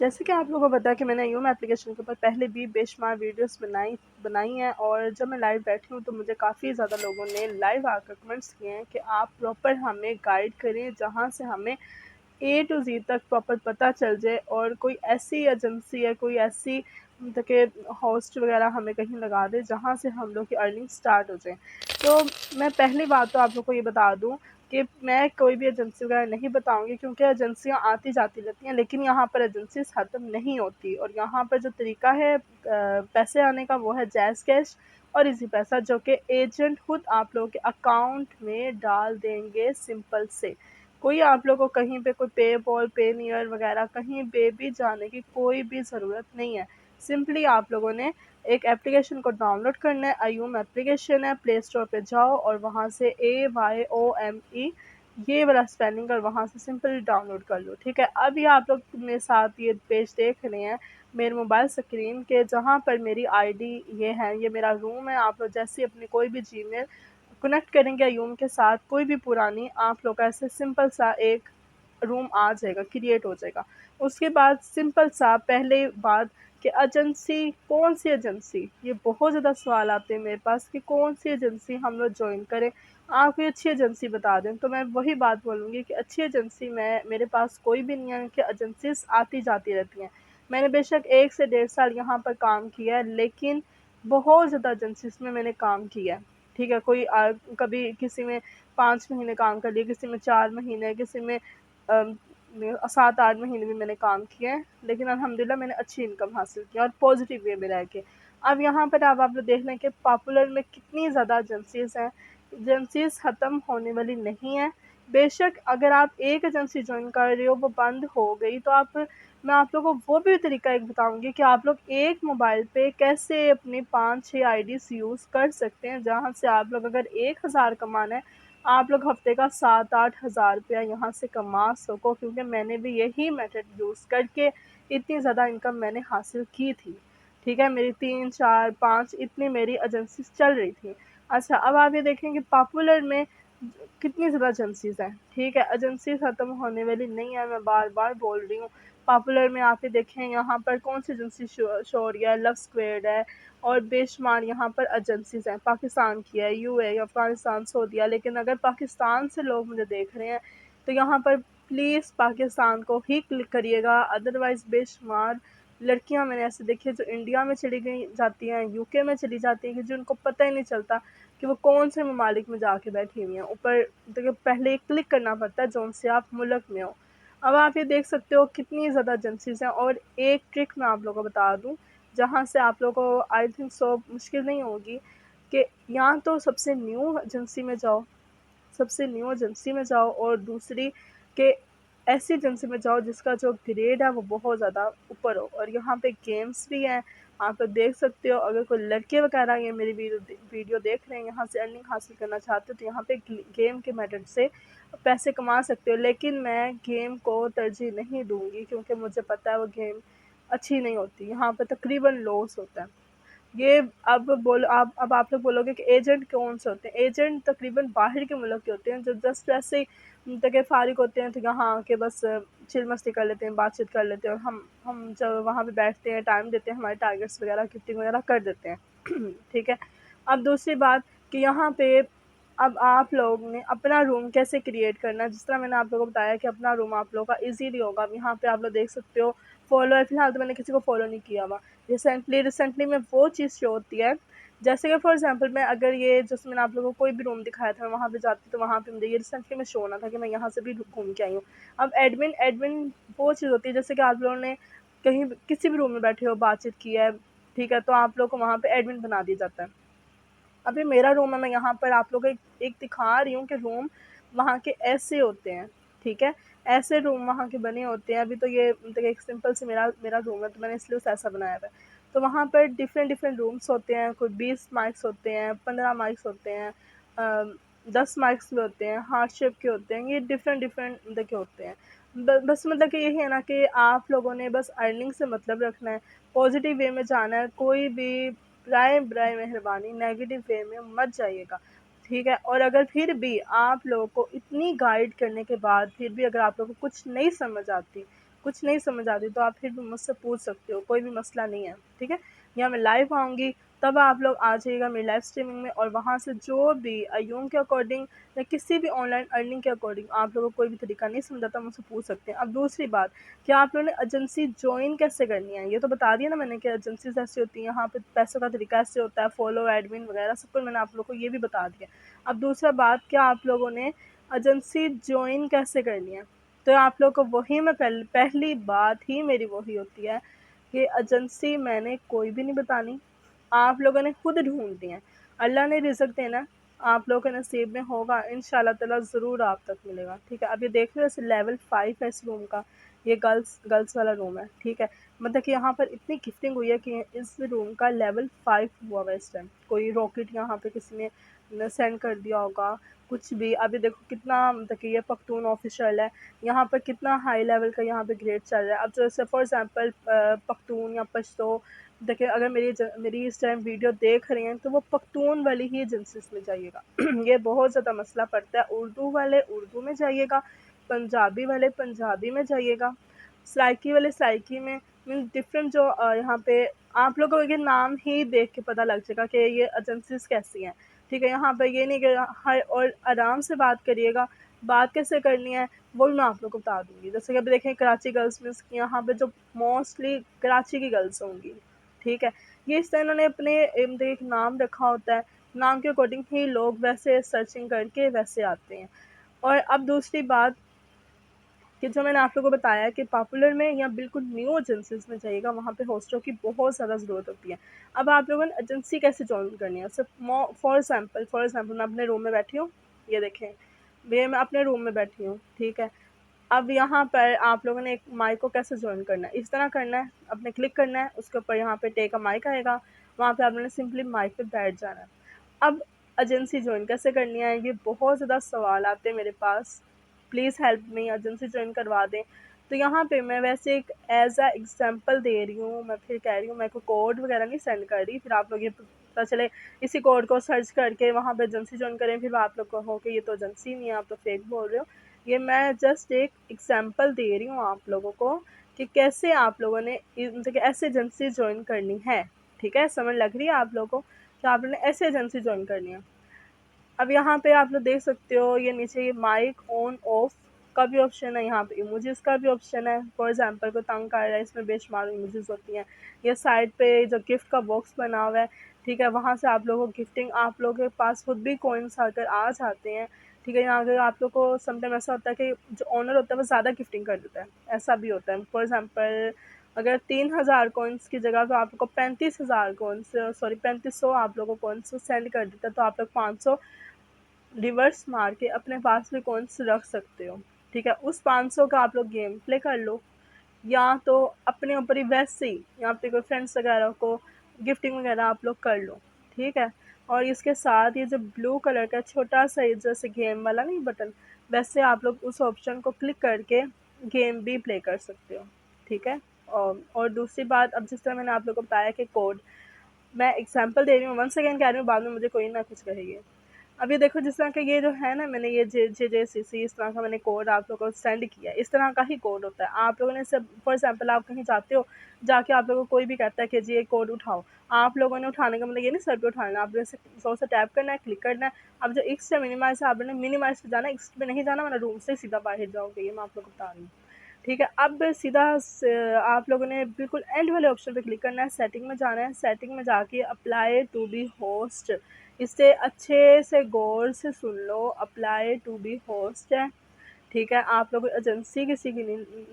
जैसे कि आप लोगों को पता है कि मैंने यूम एप्लीकेशन के ऊपर पहले भी बेशुमार वीडियोस बनाई हैं और जब मैं लाइव बैठी हूँ तो मुझे काफ़ी ज़्यादा लोगों ने लाइव आकर कमेंट्स किए हैं कि आप प्रॉपर हमें गाइड करें जहाँ से हमें ए टू ज़ेड तक प्रॉपर पता चल जाए और कोई ऐसी एजेंसी या कोई ऐसी मतलब कि होस्ट वगैरह हमें कहीं लगा दे जहाँ से हम लोग की अर्निंग स्टार्ट हो जाए। तो मैं पहली बात तो आप लोग को ये बता दूँ कि मैं कोई भी एजेंसी वगैरह नहीं बताऊँगी क्योंकि एजेंसियाँ आती जाती रहती हैं, लेकिन यहाँ पर एजेंसीज़ ख़त्म नहीं होती और यहाँ पर जो तरीका है पैसे आने का वो है जैज़ कैश और ईज़ी पैसा, जो कि एजेंट खुद आप लोगों के अकाउंट में डाल देंगे सिंपल से। कोई आप लोगों को कहीं पे कोई पेपॉल, पेनीयर वगैरह कहीं पे भी जाने की कोई भी ज़रूरत नहीं है। सिंपली आप लोगों ने एक एप्लीकेशन को डाउनलोड करना है, अयूम एप्लीकेशन है, प्ले स्टोर पे जाओ और वहाँ से AYOME ये वाला स्पेलिंग और वहाँ से सिंपली डाउनलोड कर लो, ठीक है। अभी आप लोग मेरे साथ ये पेज देख रहे हैं मेरे मोबाइल स्क्रीन के, जहाँ पर मेरी आईडी ये है, ये मेरा रूम है। आप लोग जैसे अपनी कोई भी जीमेल कनेक्ट करेंगे अयूम के साथ, कोई भी पुरानी आप लोग का ऐसे सिंपल सा एक रूम आ जाएगा, क्रिएट हो जाएगा। उसके बाद सिंपल सा पहले बात कि एजेंसी कौन सी एजेंसी, ये बहुत ज़्यादा सवाल आते हैं मेरे पास कि कौन सी एजेंसी हम लोग ज्वाइन करें, आप कोई अच्छी एजेंसी बता दें। तो मैं वही बात बोलूँगी कि अच्छी एजेंसी मैं मेरे पास कोई भी नहीं है कि एजेंसीज आती जाती रहती हैं। मैंने बेशक 1 से 1.5 साल यहाँ पर काम किया है, लेकिन बहुत ज़्यादा एजेंसीज में मैंने काम किया है, ठीक है। कोई कभी किसी में 5 महीने काम कर लिए, किसी में 4 महीने, किसी में 7-8 महीने भी मैंने काम किया है, लेकिन अल्हम्दुलिल्लाह मैंने अच्छी इनकम हासिल की और पॉजिटिव वे में रह के। अब यहाँ पर आप लोग देख लें कि पॉपुलर में कितनी ज़्यादा एजेंसीज़ हैं, एजेंसीज़ ख़त्म होने वाली नहीं हैं। बेशक अगर आप एक एजेंसी जॉइन कर रहे हो वो बंद हो गई तो मैं आप लोगों को वो भी तरीका एक बताऊँगी कि आप लोग एक मोबाइल पे कैसे अपनी 5-6 आईडीज़ यूज़ कर सकते हैं, जहाँ से आप लोग अगर 1000 कमाना है, आप लोग हफ़्ते का 7-8 हज़ार रुपया यहाँ से कमा सको, क्योंकि मैंने भी यही मेथड यूज़ करके इतनी ज़्यादा इनकम मैंने हासिल की थी, ठीक है। मेरी 3, 4, 5 इतनी मेरी एजेंसीज़ चल रही थी। अच्छा, अब आप ये देखें कि पॉपुलर में कितनी ज़्यादा एजेंसीज़ हैं, ठीक है। एजेंसी ख़त्म होने वाली नहीं है, मैं बार-बार बोल रही हूँ। पॉपुलर में आप ये देखें यहाँ पर कौन-सी एजेंसी शो हो रही है, लव स्क्वाड है और बेशुमार यहाँ पर एजेंसीज़ हैं। पाकिस्तान की है, यूएई, अफ़गानिस्तान, सऊदीया। लेकिन अगर पाकिस्तान से लोग मुझे देख रहे हैं तो यहाँ पर प्लीज़ पाकिस्तान को ही क्लिक करिएगा, अदरवाइज़ बेशुमार लड़कियाँ मैंने ऐसे देखी है जो इंडिया में चली गई जाती हैं, यूके में चली जाती हैं कि जिनको पता ही नहीं चलता कि वो कौन से ममालिक में जाके बैठी हुई हैं। ऊपर देखिए पहले क्लिक करना पड़ता है जौन से आप मुल्क में हो। अब आप ये देख सकते हो कितनी ज़्यादा एजेंसीज़ हैं और एक ट्रिक मैं आप लोगों को बता दूँ, जहाँ से आप लोगों को आई थिंक सो मुश्किल नहीं होगी कि या तो सबसे न्यू एजेंसी में जाओ और दूसरी कि ऐसी एजेंसी में जाओ जिसका जो ग्रेड है वो बहुत ज़्यादा ऊपर हो। और यहाँ पे गेम्स भी हैं, आप लोग देख सकते हो। अगर कोई लड़के वगैरह ये मेरी वीडियो देख रहे हैं, यहाँ से अर्निंग हासिल करना चाहते हो तो यहाँ पे गेम के मेथड से पैसे कमा सकते हो, लेकिन मैं गेम को तरजीह नहीं दूंगी क्योंकि मुझे पता है वो गेम अच्छी नहीं होती, यहाँ पर तकरीबन लॉस होता है। ये अब आप लोग बोलोगे कि एजेंट कौन से होते हैं? एजेंट तकरीबन बाहर के मुल्क के होते हैं जो जस्ट ऐसे ही मतलब कि फ़ारिग होते हैं तो यहाँ आके बस चिल मस्ती कर लेते हैं, बातचीत कर लेते हैं और हम जब वहाँ पे बैठते हैं, टाइम देते हैं, हमारे टारगेट्स वगैरह गिफ्टिंग वगैरह कर देते हैं। ठीक है? अब दूसरी बात कि यहाँ पे अब आप लोग ने अपना रूम कैसे क्रिएट करना है, जिस तरह मैंने आप लोगों को बताया कि अपना रूम आप लोगों का ईज़िली होगा। अब यहाँ पे आप लोग देख सकते हो फॉलो है, फ़िलहाल तो मैंने किसी को फॉलो नहीं किया हुआ। रिसेंटली में वो चीज़ शो होती है, जैसे कि फॉर एग्ज़ाम्पल मैं अगर ये जैसे मैंने आप लोगों को कोई भी रूम दिखाया था, मैं वहाँ पे जाती तो वहाँ पे मुझे ये रिसेंटली में शो होना था कि मैं यहाँ से भी घूम के आई हूँ। अब एडमिन एडमिन वो चीज़ होती है जैसे कि आप लोगों ने कहीं किसी भी रूम में बैठे हो, बातचीत की है, ठीक है? तो आप लोग को वहाँ पे एडमिन बना दिया जाता है। अभी मेरा रूम है, मैं यहाँ पर आप लोगों को एक दिखा रही हूँ कि रूम वहाँ के ऐसे होते हैं, ठीक है? ऐसे रूम वहाँ के बने होते हैं। अभी तो ये मतलब एक सिंपल से मेरा मेरा रूम है तो मैंने इसलिए उसे ऐसा बनाया हुआ है। तो वहाँ पर डिफरेंट डिफरेंट रूम्स होते हैं, कोई 20 माइक्स होते हैं, 15 माइक्स होते हैं, 10 माइक्स भी होते हैं, हार्ट शेप के होते हैं, ये डिफरेंट डिफरेंट मतलब के होते हैं। बस मतलब कि यही है ना कि आप लोगों ने बस अर्निंग से मतलब रखना है, पॉजिटिव वे में जाना है, कोई भी बराए मेहरबानी नेगेटिव वे में मत जाइएगा, ठीक है। और अगर फिर भी आप लोगों को इतनी गाइड करने के बाद फिर भी अगर आप लोगों को कुछ नहीं समझ आती कुछ नहीं समझ आती तो आप फिर भी मुझसे पूछ सकते हो, कोई भी मसला नहीं है, ठीक है। या मैं लाइव आऊँगी तब आप लोग आ जाइएगा मेरी लाइव स्ट्रीमिंग में, और वहाँ से जो भी अय्यूम के अकॉर्डिंग या किसी भी ऑनलाइन अर्निंग के अकॉर्डिंग आप लोगों को कोई भी तरीका नहीं समझ आता, मुझसे पूछ सकते हैं। अब दूसरी बात, कि आप लोगों ने एजेंसी ज्वाइन कैसे करनी है, ये तो बता दिया ना मैंने कि एजेंसीज ऐसी होती हैं, यहाँ पे पैसों का तरीका ऐसे होता है, फॉलो एडमिन वगैरह सब कुछ मैंने आप लोगों को ये भी बता दिया। अब दूसरा बात, क्या आप लोगों ने एजेंसी ज्वाइन कैसे करनी है, तो आप लोग को वही मैं पहली बात ही मेरी वही होती है कि एजेंसी मैंने कोई भी नहीं बतानी, आप लोगों ने खुद ढूंढनी है। अल्लाह ने रिज़्क देना है, आप लोगों के नसीब में होगा, इंशाल्लाह ताला ज़रूर आप तक मिलेगा, ठीक है। अब ये देख रहे हो इस लेवल 5 है इस रूम का, ये गर्ल्स वाला रूम है, ठीक है। मतलब कि यहाँ पर इतनी गिफ्टिंग हुई है कि इस रूम का लेवल 5 हुआ हुआ है इस टाइम। कोई रॉकेट यहाँ पे किसी ने सेंड कर दिया होगा, कुछ भी। अभी देखो कितना, मतलब कि ये पख्तून ऑफिशियल है, यहाँ पर कितना हाई लेवल का यहाँ पे ग्रेड चल रहा है। अब जैसे फॉर एग्जांपल पख्तून या पश्तो, देखिए अगर मेरी इस टाइम वीडियो देख रही हैं तो वो पख्तून वाली ही एजेंसीज में जाइएगा। ये बहुत ज़्यादा मसला पड़ता है। उर्दू वाले उर्दू में जाइएगा, पंजाबी वाले पंजाबी में जाइएगा, सराइकी वाले सराइकी में। मीन डिफरेंट जो यहाँ पे आप लोगों को ये नाम ही देख के पता लग जाएगा कि ये एजेंसीज कैसी हैं, ठीक है। यहाँ पर ये नहीं कि हर और आराम से बात करिएगा। बात कैसे करनी है वो भी मैं आप लोग को बता दूंगी। जैसे कि अभी देखें कराची गर्ल्स में, यहाँ पे जो मोस्टली कराची की गर्ल्स होंगी, ठीक है, ये इस तरह इन्होंने अपने एक नाम रखा होता है, नाम के अकॉर्डिंग ही लोग वैसे सर्चिंग करके वैसे आते हैं। और अब दूसरी बात, कि जो मैंने आप लोगों को बताया कि पॉपुलर में या बिल्कुल न्यू एजेंसीज में जाइएगा, वहाँ पे होस्टों की बहुत ज़्यादा ज़रूरत होती है। अब आप लोगों ने एजेंसी कैसे ज्वाइन करनी है, सिर्फ फॉर एग्जांपल मैं अपने रूम में बैठी हूँ, ये देखें, ये मैं अपने रूम में बैठी हूँ, ठीक है। अब यहाँ पर आप लोगों ने एक माइक को कैसे ज्वाइन करना है, इस तरह करना है, अपने क्लिक करना है, उसके ऊपर यहाँ पे टेक अ माइक आएगा, वहाँ पे आप लोगों ने सिंपली माइक पे बैठ जाना है। अब एजेंसी ज्वाइन कैसे करनी है, ये बहुत ज़्यादा सवाल आते हैं मेरे पास, please help me, agency join करवा दें। तो यहाँ पे मैं वैसे एक एज अ एग्जांपल दे रही हूँ, मैं फिर कह रही हूँ, मैं कोई कोड वगैरह नहीं सेंड कर रही, फिर आप लोग ये पता चले इसी कोड को सर्च करके वहाँ पे एजेंसी ज्वाइन करें, फिर आप लोग कहो कि ये तो एजेंसी नहीं है, आप तो फेक बोल रहे हो। ये मैं जस्ट एक एग्जांपल दे रही हूँ आप लोगों को कि कैसे आप लोगों ने मतलब कि ऐसे एजेंसी ज्वाइन करनी है, ठीक है। समझ लग रही है आप लोगों को कि आप लोगों ने ऐसे एजेंसी ज्वाइन करनी है। अब यहाँ पे आप लोग देख सकते हो, ये नीचे ये माइक ऑन ऑफ का भी ऑप्शन है, यहाँ पे इमोजीज का भी ऑप्शन है। फॉर एग्जांपल को तंग कर रहा है, इसमें बेशुमार इमोजीज होती हैं। ये साइड पे जो गिफ्ट का बॉक्स बना हुआ है, ठीक है, वहाँ से आप लोगों को गिफ्टिंग, आप लोगों के पास खुद भी कॉइन्स आकर आ जाते हैं, ठीक है। यहाँ अगर आप लोग को समटाइम ऐसा होता है कि जो ओनर होता है वो ज़्यादा गिफ्टिंग कर देता है, ऐसा भी होता है। फॉर एग्जाम्पल अगर 3000 कॉइन्स की जगह तो आप लोग को 35,000 कॉइन्स, सॉरी 3500 आप लोगों को कॉइन्स सेंड कर देता है, तो आप लोग 500 रिवर्स मार के अपने पास में कॉइन्स रख सकते हो, ठीक है। उस 500 का आप लोग गेम प्ले कर लो, या तो अपने ऊपर ही वैसे ही या अपने कोई फ्रेंड्स वगैरह को गिफ्टिंग वगैरह आप लोग कर लो, ठीक है। और इसके साथ ये जो ब्लू कलर का छोटा सा ये जैसे गेम वाला नहीं बटन, वैसे आप लोग उस ऑप्शन को क्लिक करके गेम भी प्ले कर सकते हो, ठीक है। और दूसरी बात, अब जिस तरह मैंने आप लोग को बताया कि कोड, मैं एग्जांपल दे रही हूँ, वन सेकेंड कह रही हूँ, बाद में मुझे कोई ना कुछ कहेगी। अब ये देखो जिस तरह का ये जो है ना, मैंने ये JJCC इस तरह का मैंने कोड आप लोगों को सेंड किया, इस तरह का ही कोड होता है। आप लोगों ने सब फॉर एग्जांपल आप कहीं जाते हो, जाके आप लोगों को कोई भी कहता है कि जी ये कोड उठाओ, आप लोगों ने उठाने का मतलब ये नहीं सर पे उठाना, आप जैसे से टैप करना है, क्लिक करना है। अब जो एक्स है मिनिमाइज है, आपने मिनिमाइज पे जाना है, एक्स पे नहीं जाना, वरना रूम से सीधा बाहर जाओगे, ये मैं आप लोग को बता रही हूँ, ठीक है। अब सीधा आप लोगों ने बिल्कुल एंड वाले ऑप्शन पे क्लिक करना है, सेटिंग में जाना है, सेटिंग में जाके अप्लाई टू बी होस्ट, इसे अच्छे से गौर से सुन लो, अप्लाई टू बी होस्ट है, ठीक है। आप लोग एजेंसी किसी की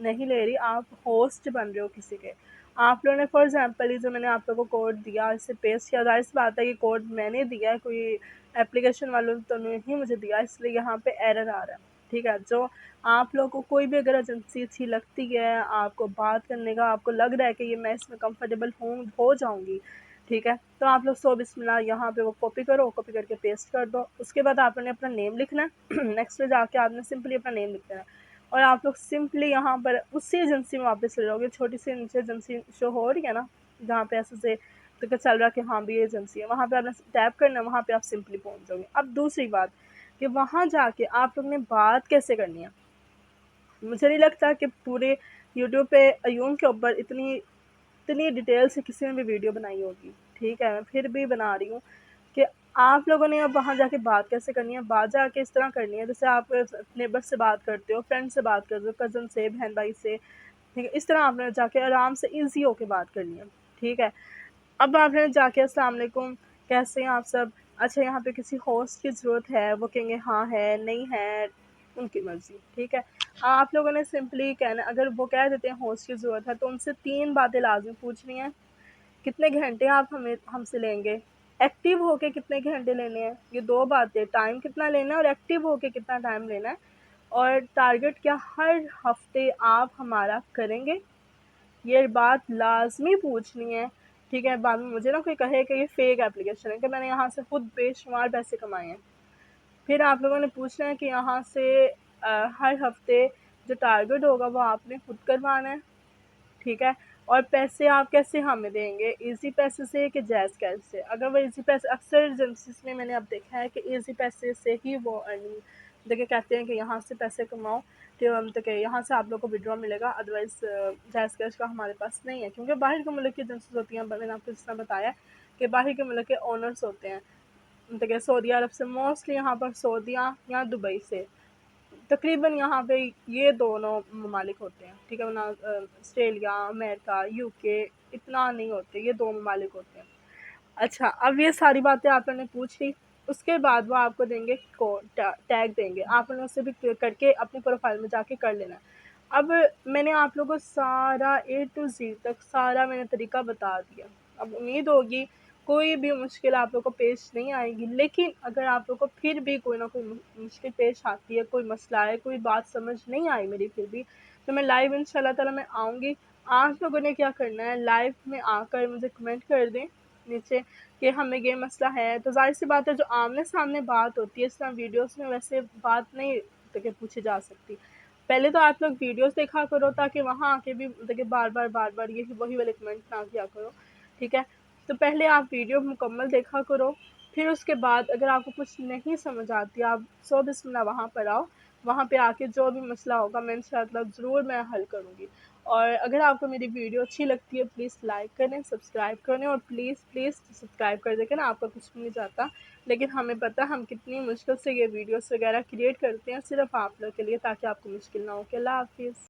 नहीं ले रही, आप होस्ट बन रहे हो किसी के। आप लोगों ने फॉर एग्जांपल ये जो मैंने आप लोगों को कोड दिया, इसे पेस्ट किया, जाहिर सी बात है कि कोड मैंने दिया है, कोई एप्लीकेशन वालों तो नहीं मुझे दिया, इसलिए यहाँ पे एरर आ रहा है, ठीक है। जो आप लोगों को कोई भी अगर एजेंसी अच्छी लगती है, आपको बात करने का आपको लग रहा है कि ये मैं इसमें कंफर्टेबल हो जाऊंगी, ठीक है, तो आप लोग सो बिस्मिल्लाह यहाँ पे वो कॉपी करो, कॉपी करके पेस्ट कर दो। उसके बाद आपने अपना नेम लिखना है नेक्स्ट पे जाके आपने सिंपली अपना नेम लिख देना है, और आप लोग सिंपली यहाँ पर उसी एजेंसी में वापस चले जाओगे। छोटी सी नीचे एजेंसी शो हो रही है ना, जहाँ पे ऐसे से तो चल रहा है कि हाँ भी ये एजेंसी है, वहाँ पे आपने टैप करना है, वहाँ पे आप सिंपली पहुँच जाओगे। अब दूसरी बात, कि वहाँ जाके आप लोग ने बात कैसे करनी है। मुझे नहीं लगता कि पूरे यूट्यूब पे अयूम के ऊपर इतनी इतनी डिटेल से किसी ने भी वीडियो बनाई होगी, ठीक है? मैं फिर भी बना रही हूँ कि आप लोगों ने अब वहाँ जाके बात कैसे करनी है, बात जाके इस तरह करनी है जैसे आप नेबर से बात करते हो, फ्रेंड से बात करते हो, कज़न से, बहन-भाई से, ठीक है? इस तरह आपने जाके आराम से ईज़ी होके बात करनी है, ठीक है? अब आपने जाके अस्सलाम वालेकुम, कैसे हैं आप सब? अच्छा, यहाँ पे किसी होस्ट की ज़रूरत है? वो कहेंगे हाँ है, नहीं है, उनकी मर्ज़ी, ठीक है? आप लोगों ने सिंपली कहना, अगर वो कह देते हैं होस्ट की ज़रूरत है, तो उनसे 3 बातें लाज़मी पूछनी हैं। कितने घंटे आप हमें हमसे लेंगे? एक्टिव होके कितने घंटे लेने हैं? ये 2 बातें, टाइम कितना लेना है और एक्टिव होके कितना टाइम लेना है, और टारगेट क्या हर हफ़्ते आप हमारा करेंगे? ये बात लाज़मी पूछनी है, ठीक है? बाद में मुझे ना कोई कहे कि ये फ़ेक एप्लीकेशन है, कि मैंने यहाँ से खुद बेशुमार पैसे कमाए हैं। फिर आप लोगों ने पूछना है कि यहाँ से हर हफ़्ते जो टारगेट होगा वो आपने खुद करवाना है, ठीक है? और पैसे आप कैसे हमें देंगे, ईज़ी पैसे से कि जायज़ कैश से? अगर वो ईज़ी पैसे, अक्सर एजेंसीज़ में मैंने अब देखा है कि ईज़ी पैसे से ही वो अर्निंग देखिए कहते हैं कि यहाँ से पैसे कमाओ, तो कि यहाँ से आप लोग को विड्रॉ मिलेगा, अदरवाइज़ जायज़ कैश का हमारे पास नहीं है, क्योंकि बाहर के मुल्क की एजेंसीज़ होती हैं। मैंने आपको जिस तरह बताया कि बाहर के मुल्क के ओनर्स होते हैं, देखिए सऊदी अरब से, मोस्टली यहाँ पर सऊदीया या दुबई से, तकरीबन यहाँ पे ये दोनों ममालिक होते हैं, ठीक है? वरना ऑस्ट्रेलिया, अमेरिका, यूके इतना नहीं होते, ये 2 ममालिक होते हैं। अच्छा, अब ये सारी बातें आप लोगों ने पूछ ली, उसके बाद वो आपको देंगे कोड, टैग देंगे, आपने उससे भी करके अपनी प्रोफाइल में जाके कर लेना है। अब मैंने आप लोगों को सारा ए टू ज़ेड तक सारा मैंने तरीका बता दिया। अब उम्मीद होगी कोई भी मुश्किल आप लोग को पेश नहीं आएगी, लेकिन अगर आप लोग को फिर भी कोई ना कोई मुश्किल पेश आती है, कोई मसला है, कोई बात समझ नहीं आई मेरी फिर भी, तो मैं लाइव इंशाल्लाह ताला मैं आऊँगी। आप लोगों ने क्या करना है, लाइव में आकर मुझे कमेंट कर दें नीचे कि हमें ये मसला है, तो ज़ाहिर-सी बात है जो आमने-सामने बात होती है, इस तरह वीडियोज़ में वैसे बात नहीं देखिए पूछी जा सकती। पहले तो आप लोग वीडियोज़ देखा करो, ताकि वहाँ आके भी देखिए बार-बार यही वही वाले कमेंट ना किया करो, ठीक है? तो पहले आप वीडियो मुकम्मल देखा करो, फिर उसके बाद अगर आपको कुछ नहीं समझ आती, आप सौ बिस्मिल्लाह वहाँ पर आओ, वहाँ पे आके जो भी मसला होगा मैं इंशाअल्लाह ज़रूर मैं हल करूँगी। और अगर आपको मेरी वीडियो अच्छी लगती है, प्लीज़ लाइक करें, सब्सक्राइब करें, और प्लीज़ सब्सक्राइब कर दें, ना आपका कुछ भी नहीं जाता। लेकिन हमें पता है हम कितनी मुश्किल से ये वीडियोज़ वगैरह क्रिएट करते हैं सिर्फ़ आप लोग के लिए, ताकि आपको मुश्किल ना हो। कि अल्लाह हाफ़िज़।